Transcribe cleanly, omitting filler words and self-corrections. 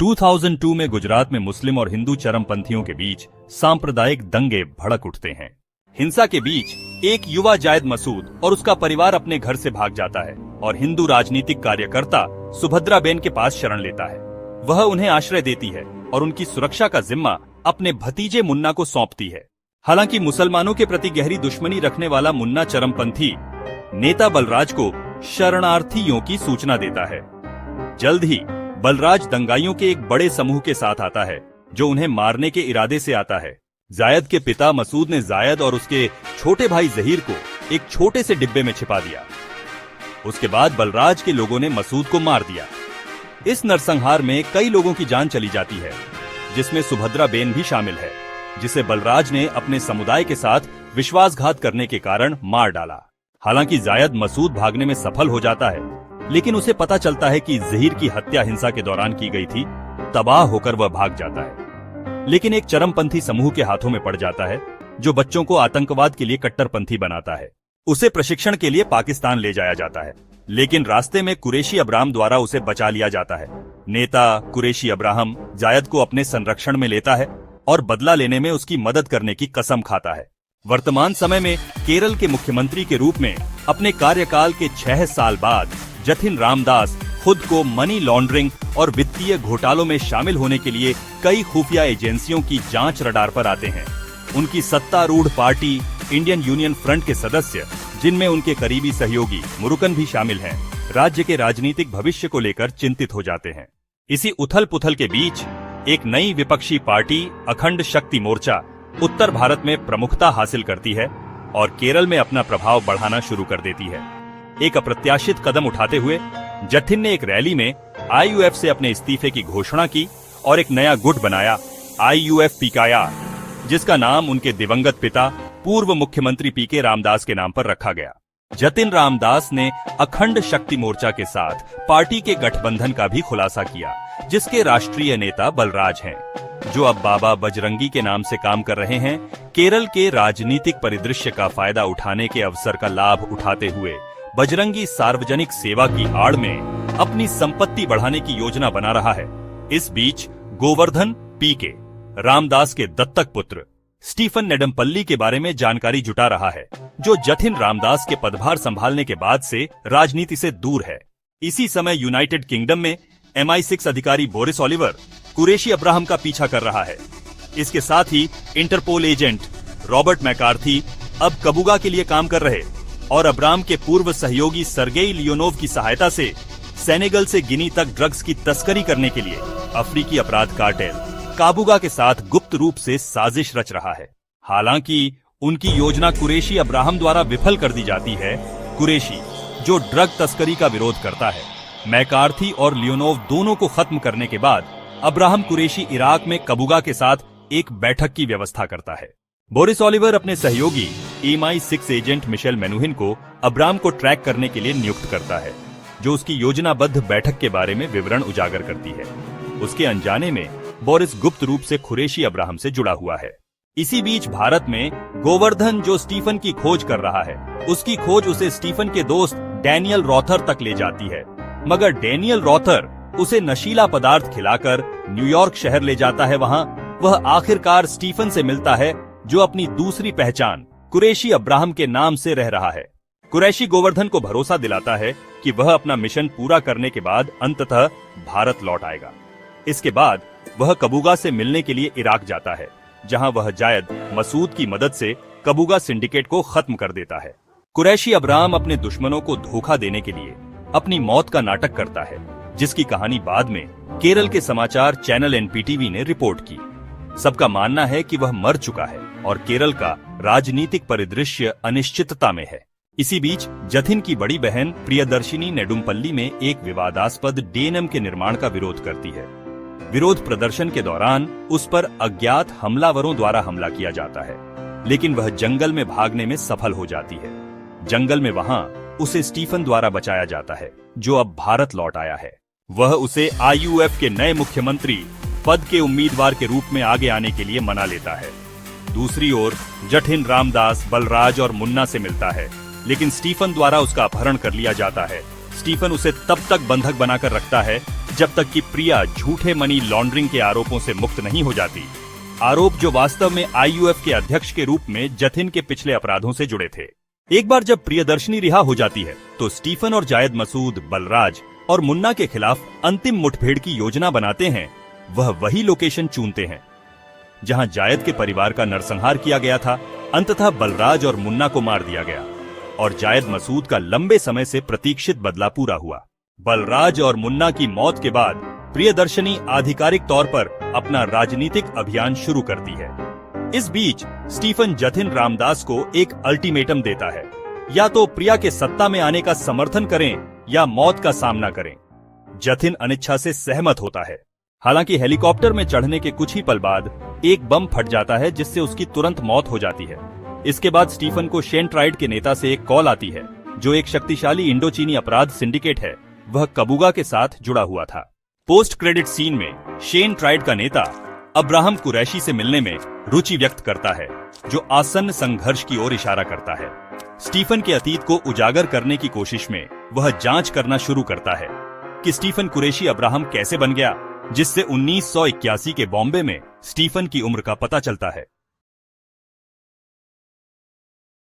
2002 में गुजरात में मुस्लिम और हिंदू चरमपंथियों के बीच सांप्रदायिक दंगे भड़क उठते हैं। हिंसा के बीच एक युवा जायद मसूद और उसका परिवार अपने घर से भाग जाता है और हिंदू राजनीतिक कार्यकर्ता सुभद्राबेन के पास शरण लेता है। वह उन्हें आश्रय देती है और उनकी सुरक्षा का जिम्मा अपने भतीजे मुन्ना को सौंपती है। हालांकि मुसलमानों के प्रति गहरी दुश्मनी रखने वाला मुन्ना चरमपंथी नेता बलराज को शरणार्थियों की सूचना देता है। जल्द ही बलराज दंगाइयों के एक बड़े समूह के साथ आता है जो उन्हें मारने के इरादे से आता है। जायद के पिता मसूद ने जायद और उसके छोटे भाई जहीर को एक छोटे से डिब्बे में छिपा दिया। उसके बाद बलराज के लोगों ने मसूद को मार दिया। इस नरसंहार में कई लोगों की जान चली जाती है, जिसमें सुभद्राबेन भी शामिल है, जिसे बलराज ने अपने समुदाय के साथ विश्वासघात करने के कारण मार डाला। हालांकि जायद मसूद भागने में सफल हो जाता है, लेकिन उसे पता चलता है कि जहीर की हत्या हिंसा के दौरान की गई थी। तबाह होकर वह भाग जाता है, लेकिन एक चरमपंथी समूह के हाथों में पड़ जाता है जो बच्चों को आतंकवाद के लिए कट्टरपंथी बनाता है। उसे प्रशिक्षण के लिए पाकिस्तान ले जाया जाता है, लेकिन रास्ते में कुरैशी अब्राहम द्वारा उसे बचा लिया जाता है। नेता कुरैशी अब्राहम जायद को अपने संरक्षण में लेता है और बदला लेने में उसकी मदद करने की कसम खाता है। वर्तमान समय में केरल के मुख्यमंत्री के रूप में अपने कार्यकाल के 6 साल बाद जतिन रामदास खुद को मनी लॉन्ड्रिंग और वित्तीय घोटालों में शामिल होने के लिए कई खुफिया एजेंसियों की जांच रडार पर आते हैं। उनकी सत्तारूढ़ पार्टी इंडियन यूनियन फ्रंट के सदस्य, जिनमें उनके करीबी सहयोगी मुरुकन भी शामिल हैं, राज्य के राजनीतिक भविष्य को लेकर चिंतित हो जाते हैं। इसी उथल पुथल के बीच एक नई विपक्षी पार्टी अखंड शक्ति मोर्चा उत्तर भारत में प्रमुखता हासिल करती है और केरल में अपना प्रभाव बढ़ाना शुरू कर देती है। एक अप्रत्याशित कदम उठाते हुए जतिन ने एक रैली में आईयूएफ से अपने इस्तीफे की घोषणा की और एक नया गुट बनाया, आईयूएफ पीकायार, जिसका नाम उनके दिवंगत पिता पूर्व मुख्यमंत्री पीके रामदास के नाम पर रखा गया। जतिन रामदास ने अखंड शक्ति मोर्चा के साथ पार्टी के गठबंधन का भी खुलासा किया, जिसके राष्ट्रीय नेता बलराज हैं, जो अब बाबा बजरंगी के नाम से काम कर रहे हैं। केरल के राजनीतिक परिदृश्य का फायदा उठाने के अवसर का लाभ उठाते हुए बजरंगी सार्वजनिक सेवा की आड़ में अपनी संपत्ति बढ़ाने की योजना बना रहा है। इस बीच गोवर्धन पीके रामदास के दत्तक पुत्र स्टीफन नेडम्पल्ली के बारे में जानकारी जुटा रहा है, जो जतिन रामदास के पदभार संभालने के बाद से राजनीति से दूर है। इसी समय यूनाइटेड किंगडम में MI6 अधिकारी बोरिस ओलिवर कुरैशी अब्राहम का पीछा कर रहा है। इसके साथ ही इंटरपोल एजेंट रॉबर्ट मैकार्थी अब कबुगा के लिए काम कर रहे और अब्राहम के पूर्व सहयोगी सर्गेई लियोनोव की सहायता से सेनेगल से गिनी तक ड्रग्स की तस्करी करने के लिए अफ्रीकी अपराध कार्टेल काबुगा के साथ गुप्त रूप से साजिश रच रहा है। हालांकि उनकी योजना कुरैशी अब्राहम द्वारा विफल कर दी जाती है। कुरैशी, जो ड्रग तस्करी का विरोध करता है, मैकार्थी और लियोनोव दोनों को खत्म करने के बाद अब्राहम कुरैशी इराक में कबुगा के साथ एक बैठक की व्यवस्था करता है। बोरिस ओलिवर अपने सहयोगी MI6 एजेंट मिशेल मेनुहिन को अब्राहम को ट्रैक करने के लिए नियुक्त करता है, जो उसकी योजनाबद्ध बैठक के बारे में विवरण उजागर करती है। उसके अनजाने में बोरिस गुप्त रूप से कुरैशी अब्राहम से जुड़ा हुआ है। इसी बीच भारत में गोवर्धन, जो स्टीफन की खोज कर रहा है, उसकी खोज उसे स्टीफन के दोस्त डैनियल रॉथर तक ले जाती है, मगर डैनियल रॉथर उसे नशीला पदार्थ खिलाकर न्यूयॉर्क शहर ले जाता है। वहाँ वह आखिरकार स्टीफन से मिलता है, जो अपनी दूसरी पहचान कुरैशी अब्राहम के नाम से रह रहा है। कुरैशी गोवर्धन को भरोसा दिलाता है कि वह अपना मिशन पूरा करने के बाद अंततः भारत लौट आएगा। इसके बाद वह कबुगा से मिलने के लिए इराक जाता है, जहां वह जायद मसूद की मदद से कबुगा सिंडिकेट को खत्म कर देता है। कुरैशी अब्राहम अपने दुश्मनों को धोखा देने के लिए अपनी मौत का नाटक करता है, जिसकी कहानी बाद में केरल के समाचार चैनल NPTV ने रिपोर्ट की। सबका मानना है कि वह मर चुका है और केरल का राजनीतिक परिदृश्य अनिश्चितता में है। इसी बीच जतिन की बड़ी बहन प्रियदर्शिनी नेडुम्पल्ली में एक विवादास्पद डेनिम के निर्माण का विरोध करती है। विरोध प्रदर्शन के दौरान उस पर अज्ञात हमलावरों द्वारा हमला किया जाता है, लेकिन वह जंगल में भागने में सफल हो जाती है। जंगल में वहां उसे स्टीफन द्वारा बचाया जाता है, जो अब भारत लौट आया है। वह उसे IUF के नए मुख्यमंत्री पद के उम्मीदवार के रूप में आगे आने के लिए मना लेता है। दूसरी ओर जतिन रामदास बलराज और मुन्ना से मिलता है, लेकिन स्टीफन द्वारा उसका अपहरण कर लिया जाता है। स्टीफन उसे तब तक बंधक बनाकर रखता है जब तक कि प्रिया झूठे मनी लॉन्ड्रिंग के आरोपों से मुक्त नहीं हो जाती। आरोप जो वास्तव में आईयूएफ के अध्यक्ष के रूप में जतिन के पिछले अपराधों से जुड़े थे। एक बार जब प्रियदर्शनी रिहा हो जाती है तो स्टीफन और जायद मसूद बलराज और मुन्ना के खिलाफ अंतिम मुठभेड़ की योजना बनाते हैं। वह वही लोकेशन चुनते हैं जहां जायद के परिवार का नरसंहार किया गया था। अंततः बलराज और मुन्ना को मार दिया गया और जायद मसूद का लंबे समय से प्रतीक्षित बदला पूरा हुआ। बलराज और मुन्ना की मौत के बाद प्रियदर्शनी आधिकारिक तौर पर अपना राजनीतिक अभियान शुरू करती है। इस बीच स्टीफन जतिन रामदास को एक अल्टीमेटम देता है, या तो प्रिया के सत्ता में आने का समर्थन करें या मौत का सामना करें। जतिन अनिच्छा से सहमत होता है। हालांकि हेलीकॉप्टर में चढ़ने के कुछ ही पल बाद एक बम फट जाता है जिससे उसकी तुरंत मौत हो जाती है। इसके बाद स्टीफन को शेन ट्राइड के नेता से एक कॉल आती है, जो एक शक्तिशाली इंडो चीनी अपराध सिंडिकेट है। वह कबूगा के साथ जुड़ा हुआ था। पोस्ट क्रेडिट सीन में शेन ट्राइड का नेता अब्राहम कुरैशी से मिलने में रुचि व्यक्त करता है, जो आसन्न संघर्ष की ओर इशारा करता है। स्टीफन के अतीत को उजागर करने की कोशिश में वह जांच करना शुरू करता है कि स्टीफन कुरैशी अब्राहम कैसे बन गया, जिससे 1981 के बॉम्बे में स्टीफन की उम्र का पता चलता है।